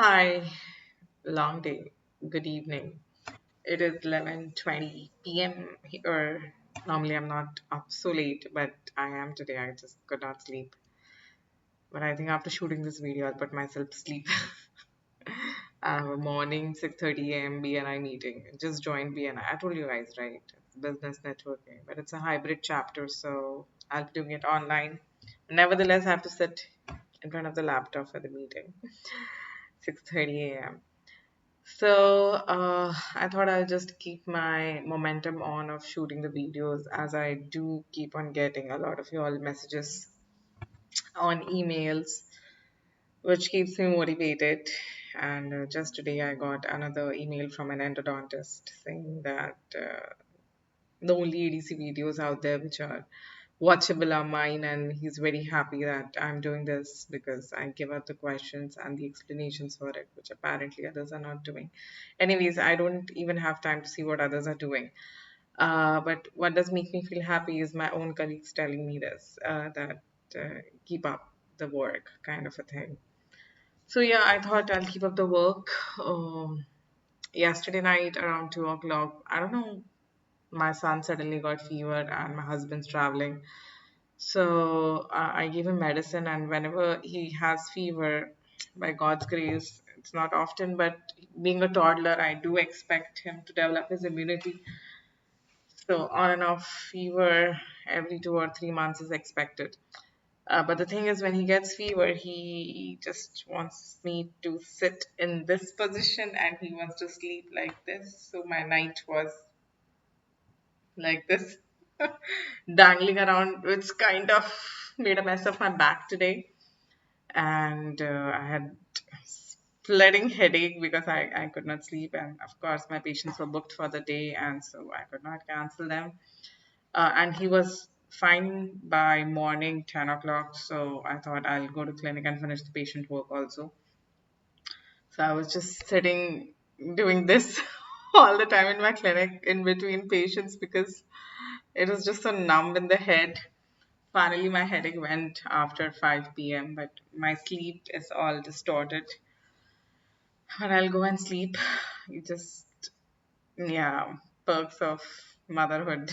Hi, long day. Good evening. It is 11:20 p.m. here. Normally I'm not up so late, but I am today. I just could not sleep. But I think after shooting this video, I'll put myself to sleep. I have a morning 6:30 a.m. BNI meeting. Just joined BNI. I told you guys, right? It's business networking, but it's a hybrid chapter, so I'll be doing it online. Nevertheless, I have to sit in front of the laptop for the meeting. 6:30 a.m. So I thought I'll just keep my momentum on of shooting the videos as I do keep on getting a lot of y'all messages on emails, which keeps me motivated. And just today I got another email from an endodontist saying that the only ADC videos out there which are watchable are mine, and he's very happy that I'm doing this because I give out the questions and the explanations for it, which apparently others are not doing. Anyways, I don't even have time to see what others are doing. But what does make me feel happy is my own colleagues telling me this, that keep up the work, kind of a thing. So yeah, I thought I'll keep up the work. Yesterday night around 2 o'clock, I don't know, my son suddenly got fever and my husband's traveling. So I gave him medicine, and whenever he has fever, by God's grace, it's not often, but being a toddler, I do expect him to develop his immunity. So on and off fever every 2 or 3 months is expected. But the thing is, when he gets fever, he just wants me to sit in this position and he wants to sleep like this. So my night was like this, dangling around, which kind of made a mess of my back today. And I had splitting headache because I could not sleep. And of course, my patients were booked for the day, and so I could not cancel them. And he was fine by morning 10 o'clock, so I thought I'll go to clinic and finish the patient work also. So I was just sitting doing this all the time in my clinic in between patients because it was just so numb in the head. Finally, my headache went after 5 p.m., but my sleep is all distorted. And I'll go and sleep. You just, yeah, perks of motherhood.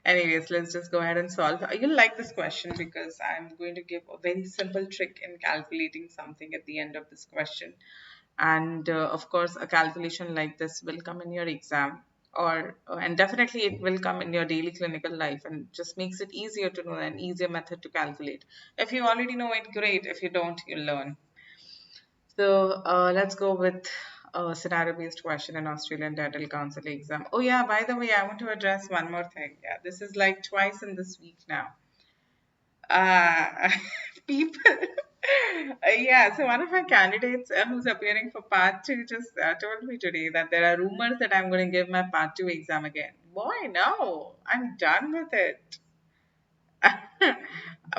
Anyways, let's just go ahead and solve. You'll like this question because I'm going to give a very simple trick in calculating something at the end of this question. And of course, a calculation like this will come in your exam, or and definitely it will come in your daily clinical life, and just makes it easier to know, an easier method to calculate. If you already know it, great. If you don't, you'll learn. So let's go with a scenario-based question in Australian Dental Council exam. Oh yeah, by the way, I want to address one more thing. Yeah, this is like twice in this week now. Uh, people. Yeah, so one of my candidates who's appearing for part two just told me today that there are rumors that I'm going to give my part two exam again. Boy, no, I'm done with it.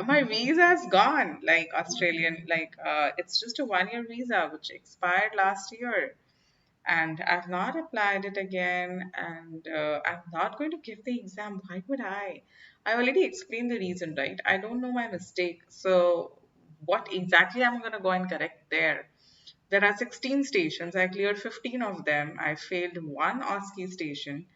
My visa's gone, like Australian, like it's just a 1 year visa which expired last year, and I've not applied it again, and I'm not going to give the exam. Why would I? I already explained the reason, right? I don't know my mistake. So what exactly I'm going to go and correct there? There are 16 stations. I cleared 15 of them. I failed one OSCE station,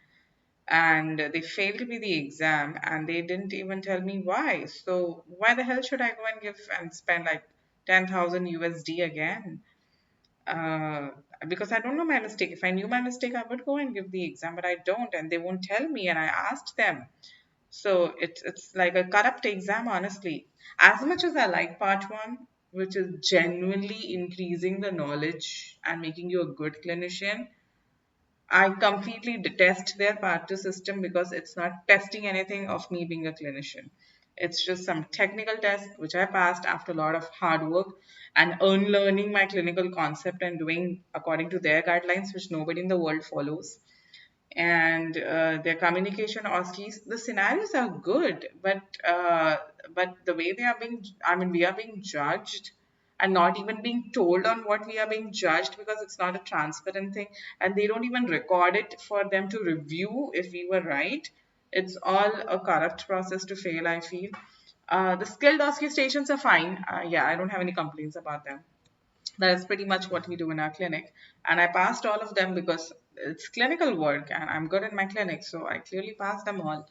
and they failed me the exam, and they didn't even tell me why. So why the hell should I go and give and spend like 10,000 USD again? uh, because I don't know my mistake. If I knew my mistake, I would go and give the exam, but I don't, and they won't tell me. And I asked them, so it's like a corrupt exam, honestly. As much as I like part one, which is genuinely increasing the knowledge and making you a good clinician, I completely detest their part two system because it's not testing anything of me being a clinician. It's just some technical test which I passed after a lot of hard work and unlearning my clinical concept and doing according to their guidelines, which nobody in the world follows. And their communication OSCEs, the scenarios are good, but the way they are being, I mean, we are being judged and not even being told on what we are being judged because it's not a transparent thing, and they don't even record it for them to review if we were right. It's all a corrupt process to fail, I feel. The skilled OSCE stations are fine. Yeah, I don't have any complaints about them. That is pretty much what we do in our clinic. And I passed all of them because it's clinical work and I'm good in my clinic. So I clearly passed them all.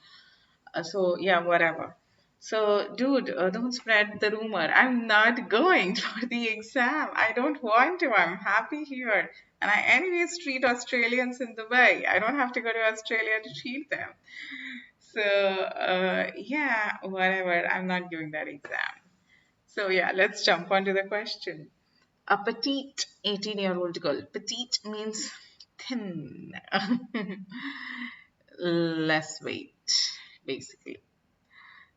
So yeah, whatever. So, dude, don't spread the rumor. I'm not going for the exam. I don't want to. I'm happy here. And I anyways treat Australians in Dubai. I don't have to go to Australia to treat them. So, yeah, whatever. I'm not giving that exam. So, yeah, let's jump onto the question. A petite 18-year-old girl. Petite means thin, less weight, basically.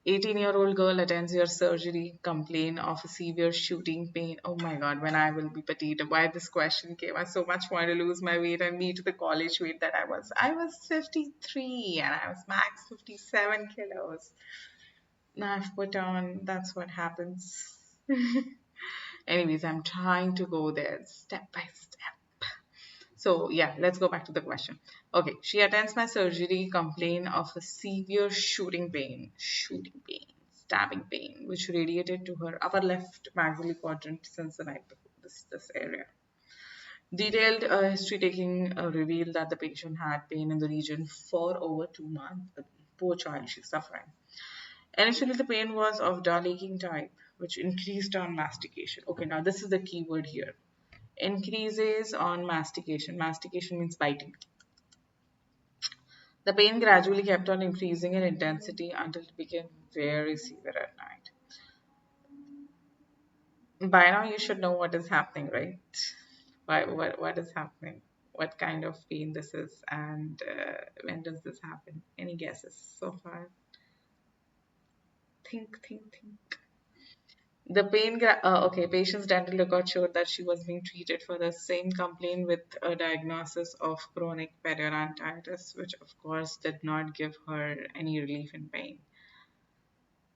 18-year-old girl attends your surgery, complain of a severe shooting pain. Oh my God, when I will be petite? Why this question came? I so much want to lose my weight and meet the college weight that I was. I was 53 and I was max 57 kilos. Now I've put on, that's what happens. Anyways, I'm trying to go there step by step. So yeah, let's go back to the question. Okay, she attends my surgery, complain of a severe stabbing pain, which radiated to her upper left maxillary quadrant since the night before. This area. Detailed history taking revealed that the patient had pain in the region for over 2 months. Poor child, she's suffering. Initially, the pain was of dull aching type, which increased on mastication. Okay, now this is the key word here. Increases on mastication. Mastication means biting. The pain gradually kept on increasing in intensity until it became very severe at night. By now, you should know what is happening, right? What is happening? What kind of pain this is, and when does this happen? Any guesses so far? Think. Okay, patient's dental record showed that she was being treated for the same complaint with a diagnosis of chronic periodontitis, which of course did not give her any relief in pain.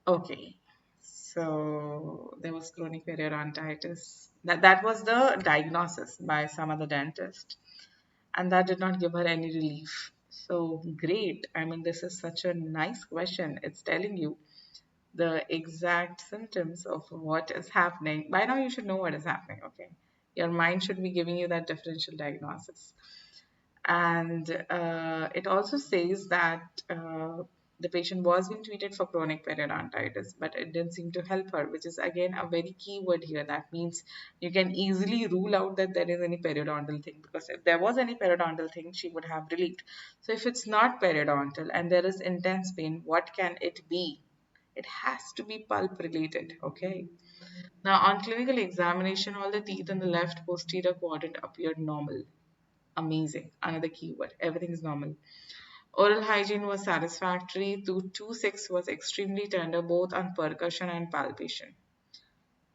Okay, so there was chronic periodontitis. That was the diagnosis by some other dentist, and that did not give her any relief. So great. I mean, this is such a nice question. It's telling you the exact symptoms of what is happening. By now, you should know what is happening, okay? Your mind should be giving you that differential diagnosis. And it also says that the patient was being treated for chronic periodontitis, but it didn't seem to help her, which is again a very key word here. That means you can easily rule out that there is any periodontal thing, because if there was any periodontal thing, she would have relieved. So if it's not periodontal and there is intense pain, what can it be? It has to be pulp related, okay? Now, on clinical examination, all the teeth in the left posterior quadrant appeared normal. Amazing. Another keyword. Everything is normal. Oral hygiene was satisfactory. Tooth 2-6 was extremely tender, both on percussion and palpation.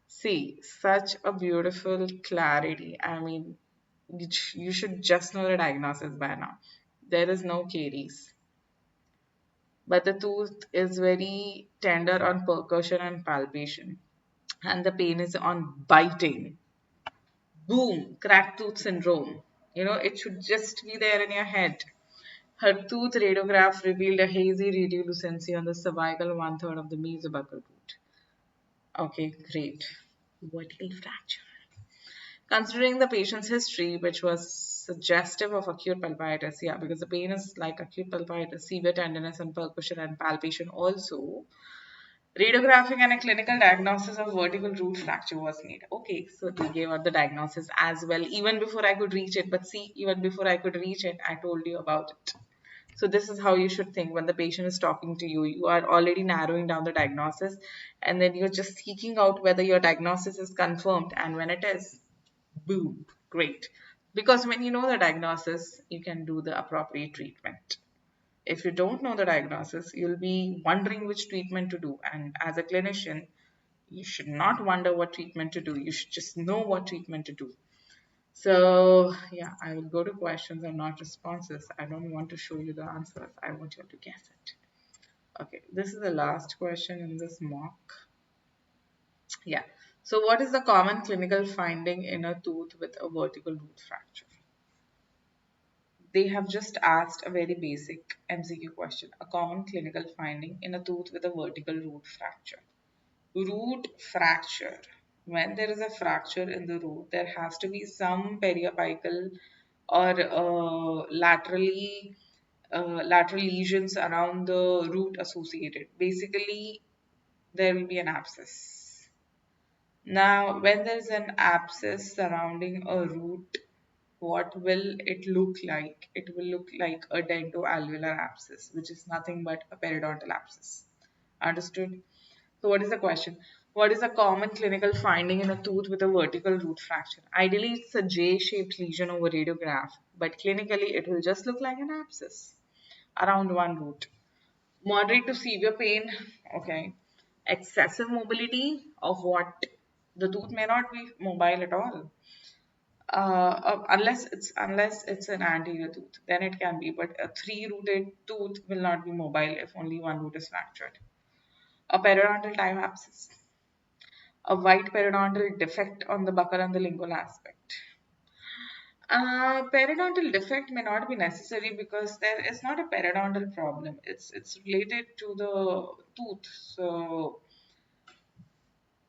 See, such a beautiful clarity. I mean, you should just know the diagnosis by now. There is no caries. But the tooth is very tender on percussion and palpation. And the pain is on biting. Boom, cracked tooth syndrome. You know, it should just be there in your head. Her tooth radiograph revealed a hazy radiolucency on the cervical one-third of the mesobuccal root. Okay, great. Vertical fracture. Considering the patient's history, which was suggestive of acute pulpitis, yeah, because the pain is like acute pulpitis, severe tenderness and percussion and palpation also. Radiographic and a clinical diagnosis of vertical root fracture was made. Okay, so they gave out the diagnosis as well, even before I could reach it. But see, even before I could reach it, I told you about it. So this is how you should think when the patient is talking to you. You are already narrowing down the diagnosis, and then you're just seeking out whether your diagnosis is confirmed. And when it is, boom, great. Because when you know the diagnosis, you can do the appropriate treatment. If you don't know the diagnosis, you'll be wondering which treatment to do. And as a clinician, you should not wonder what treatment to do. You should just know what treatment to do. So, yeah, I will go to questions and not responses. I don't want to show you the answers. I want you to guess it. Okay, this is the last question in this mock. Yeah. So, what is the common clinical finding in a tooth with a vertical root fracture? They have just asked a very basic MCQ question. A common clinical finding in a tooth with a vertical root fracture. Root fracture. when there is a fracture in the root, there has to be some periapical or lateral lesions around the root associated. Basically, there will be an abscess. Now, when there's an abscess surrounding a root, what will it look like? It will look like a dentoalveolar abscess, which is nothing but a periodontal abscess. Understood? So, what is the question? What is a common clinical finding in a tooth with a vertical root fracture? Ideally, it's a J-shaped lesion over radiograph, but clinically, it will just look like an abscess around one root. Moderate to severe pain, okay. Excessive mobility of what? The tooth may not be mobile at all. Unless it's an anterior tooth, then it can be. But a three-rooted tooth will not be mobile if only one root is fractured. A periodontal time abscess, a white periodontal defect on the buccal and the lingual aspect. Periodontal defect may not be necessary because there is not a periodontal problem. It's related to the tooth. So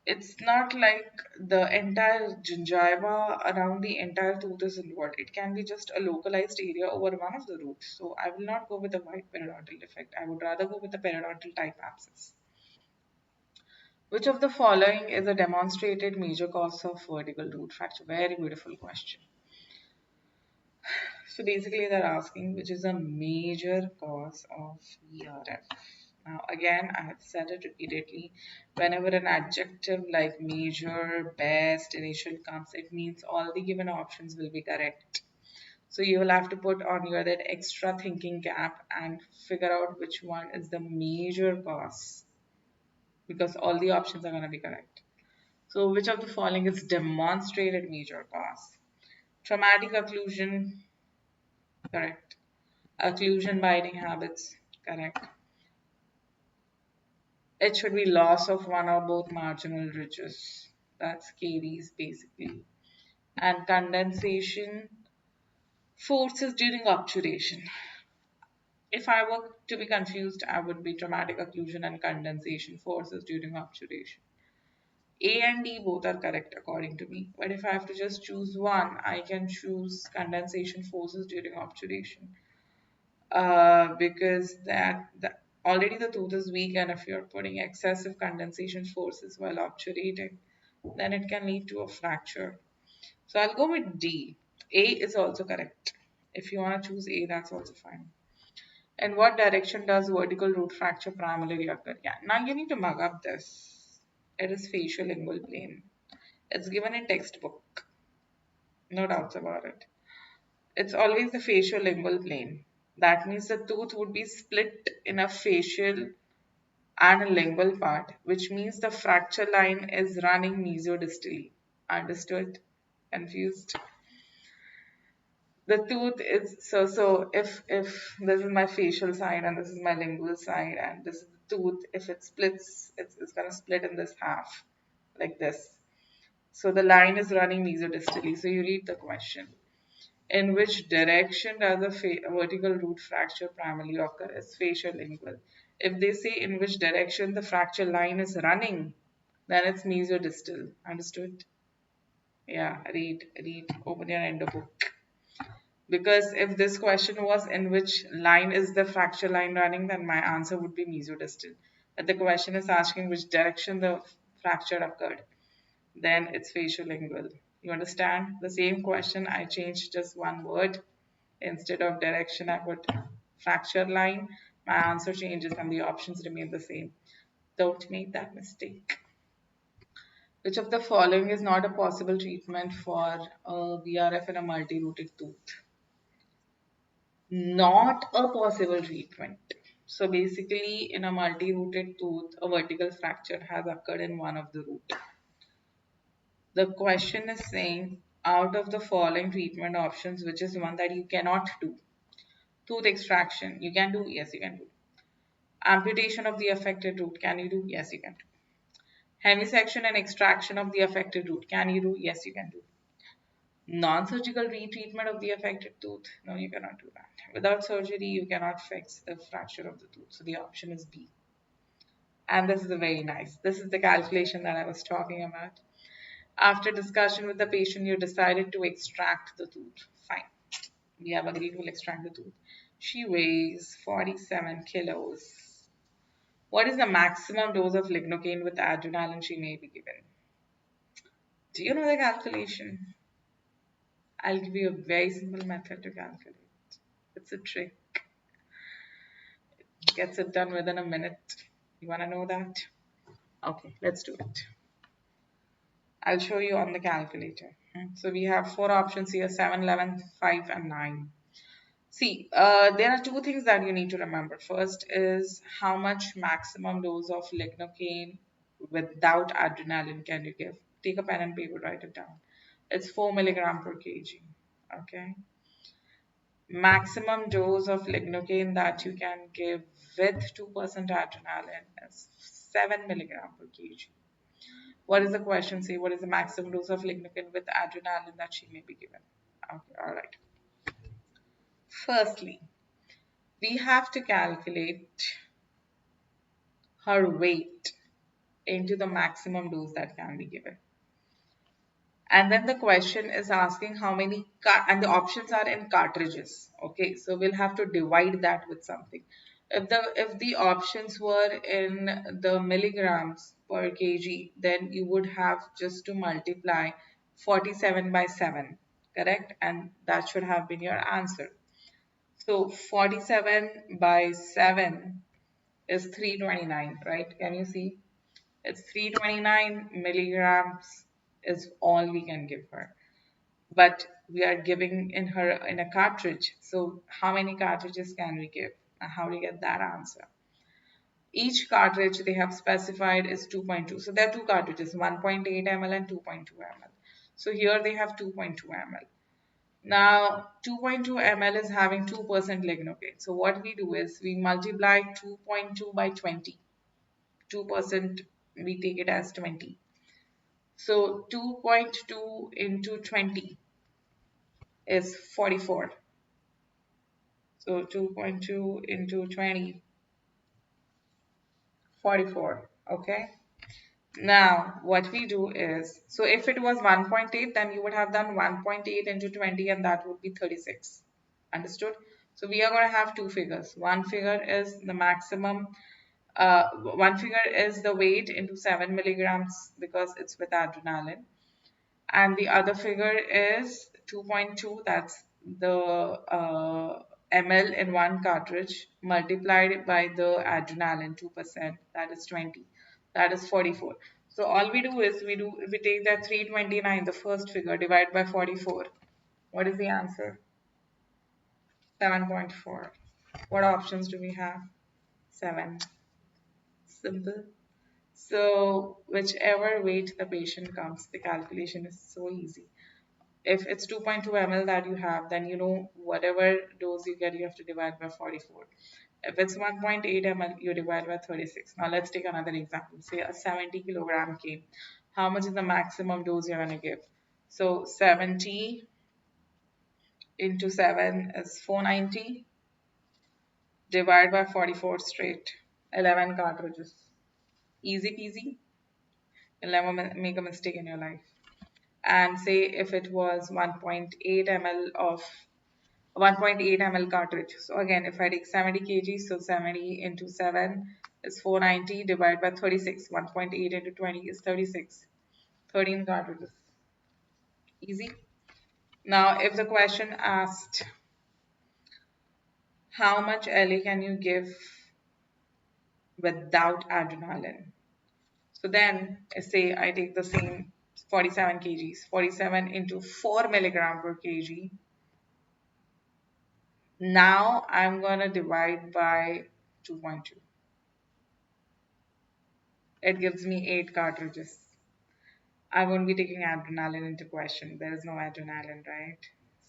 it's not like the entire gingiva around the entire tooth is involved. It can be just a localized area over one of the roots. So I will not go with the white periodontal defect. I would rather go with the periodontal type abscess. Which of the following is a demonstrated major cause of vertical root fracture? Very beautiful question. So basically, they're asking which is a major cause of VRF. Now, again, I have said it repeatedly. Whenever an adjective like major, best, initial comes, it means all the given options will be correct. So you will have to put on your that extra thinking cap and figure out which one is the major cause because all the options are going to be correct. So which of the following is demonstrated major cause? Traumatic occlusion, correct. Occlusion biting habits, correct. It should be loss of one or both marginal ridges. That's caries basically. And condensation forces during obturation. If I were to be confused, I would be traumatic occlusion and condensation forces during obturation. A and D both are correct according to me. But if I have to just choose one, I can choose condensation forces during obturation. Because that already the tooth is weak, and if you're putting excessive condensation forces while obturating, then it can lead to a fracture. So I'll go with D. A is also correct. If you want to choose A, that's also fine. In what direction does vertical root fracture primarily occur? Yeah, now you need to mug up this. It is facial lingual plane. It's given in textbook. No doubts about it. It's always the facial lingual plane. That means the tooth would be split in a facial and a lingual part, which means the fracture line is running mesodistally. Understood? Confused? The tooth is so if this is my facial side and this is my lingual side and this is the tooth, if it splits, it's gonna split in this half like this. So the line is running mesodistally. So you read the question. In which direction does a vertical root fracture primarily occur? Is facial lingual. If they say in which direction the fracture line is running, then it's mesodistal. Understood? Yeah, read, open your endo book. Because if this question was in which line is the fracture line running, then my answer would be mesodistal. But the question is asking which direction the fracture occurred, then it's facial lingual. You understand? The same question, I changed just one word. Instead of direction, I put fracture line. My answer changes and the options remain the same. Don't make that mistake. Which of the following is not a possible treatment for a VRF in a multi-rooted tooth? Not a possible treatment. So basically, in a multi-rooted tooth, a vertical fracture has occurred in one of the root. The question is saying, out of the following treatment options, which is one that you cannot do? Tooth extraction, you can do? Yes, you can do. Amputation of the affected root, can you do? Yes, you can do. Hemisection and extraction of the affected root, can you do? Yes, you can do. Non-surgical retreatment of the affected tooth, no, you cannot do that. Without surgery, you cannot fix the fracture of the tooth. So the option is B. And this is very nice. This is the calculation that I was talking about. After discussion with the patient, you decided to extract the tooth. Fine. We have agreed we'll extract the tooth. She weighs 47 kilos. What is the maximum dose of lignocaine with adrenaline she may be given? Do you know the calculation? I'll give you a very simple method to calculate. It's a trick. Gets it done within a minute. You want to know that? Okay, let's do it. I'll show you on the calculator. So we have four options here: 7, 11, 5, and 9. See, there are two things that you need to remember. First is how much maximum dose of lignocaine without adrenaline can you give? Take a pen and paper, write it down. It's 4 milligram per kg. Okay. Maximum dose of lignocaine that you can give with 2% adrenaline is 7 milligram per kg. What does the question say? What is the maximum dose of lignocaine with adrenaline that she may be given? Okay, all right. Firstly, we have to calculate her weight into the maximum dose that can be given. And then the question is asking how many, and the options are in cartridges. Okay, so we'll have to divide that with something. If the options were in the milligrams per kg, then you would have just to multiply 47 by 7, correct? And that should have been your answer. So 47 by 7 is 329, right? Can you see? It's 329 milligrams is all we can give her. But we are giving in her in a cartridge. So how many cartridges can we give? And how do you get that answer? Each cartridge they have specified is 2.2. So there are two cartridges, 1.8 ml and 2.2 ml. So here they have 2.2 ml. Now 2.2 ml is having 2% lignocaine. So what we do is we multiply 2.2 by 20. 2% we take it as 20. So 2.2 into 20 is 44. So 2.2 into 20, 44. Okay. Now what we do is, so if it was 1.8, then you would have done 1.8 into 20 and that would be 36. Understood? So we are going to have two figures. One figure is the maximum, one figure is the weight into 7 milligrams because it's with adrenaline. And the other figure is 2.2, that's the ml in one cartridge multiplied by the adrenaline 2%, that is 20, that is 44. So all we do is we take that 329, the first figure, divide by 44. What is the answer? 7.4. What options do we have? 7. Simple. So whichever weight the patient comes, the calculation is so easy. If it's 2.2 ml that you have, then you know whatever dose you get, you have to divide by 44. If it's 1.8 ml, you divide by 36. Now let's take another example. Say a 70 kilogram cane. How much is the maximum dose you're going to give? So 70 into 7 is 490. Divide by 44 straight. 11 cartridges. Easy peasy. You'll never make a mistake in your life. And say if it was 1.8 ml of 1.8 ml cartridge. So again, if I take 70 kg, so 70 into 7 is 490 divided by 36. 1.8 into 20 is 36. 13 cartridges. Easy. Now, if the question asked, how much LA can you give without adrenaline? So then, say I take the same 47 kgs, 47 into 4 milligram per kg. Now I'm going to divide by 2.2. It gives me 8 cartridges. I won't be taking adrenaline into question. There is no adrenaline, right?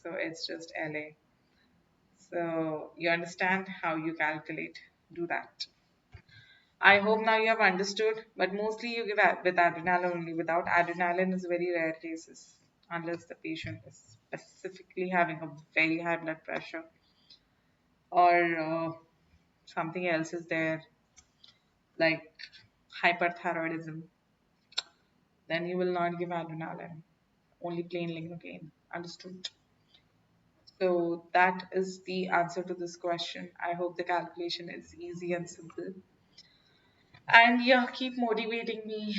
So it's just LA. So you understand how you calculate. Do that. I hope now you have understood, but mostly you give with adrenaline only. Without adrenaline is very rare cases, unless the patient is specifically having a very high blood pressure or something else is there, like hyperthyroidism. then you will not give adrenaline, only plain lidocaine. Understood? So that is the answer to this question. I hope the calculation is easy and simple. And yeah, keep motivating me.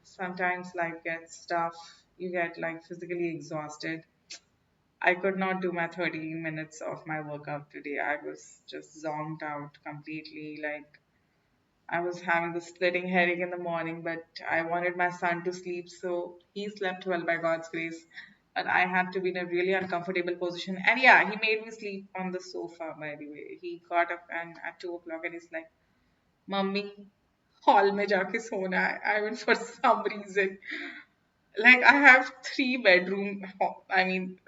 Sometimes life gets tough. You get like physically exhausted. I could not do my 30 minutes of my workout today. I was just zonked out completely. Like I was having the splitting headache in the morning, but I wanted my son to sleep, so he slept well by God's grace. But I had to be in a really uncomfortable position. And yeah, he made me sleep on the sofa, by the way. He got up and at 2 o'clock and he's like, Mummy, hall में जाके सोना है. I mean, for some reason, like I have three-bedroom. I mean,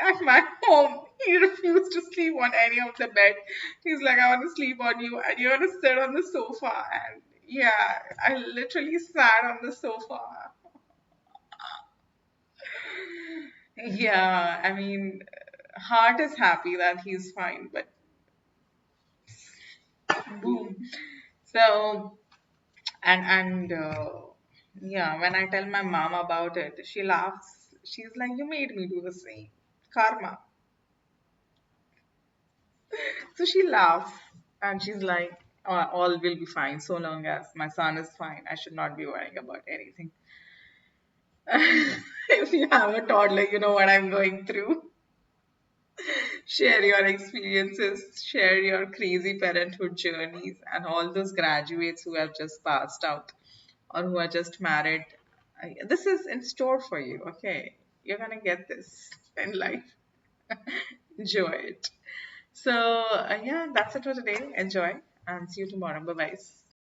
at my home, he refused to sleep on any of the bed. He's like, I want to sleep on you, and you want to sit on the sofa. And yeah, I literally sat on the sofa. Yeah, I mean, heart is happy that he's fine, but boom. So and yeah, when I tell my mom about it, she laughs. She's like, "You made me do the same, karma." So she laughs and she's like, all will be fine so long as my son is fine. I should not be worrying about anything. If you have a toddler, you know what I'm going through. Share your experiences, share your crazy parenthood journeys, and all those graduates who have just passed out or who are just married. This is in store for you, okay? You're gonna get this in life. Enjoy it. So, yeah, that's it for today. Enjoy and see you tomorrow. Bye bye.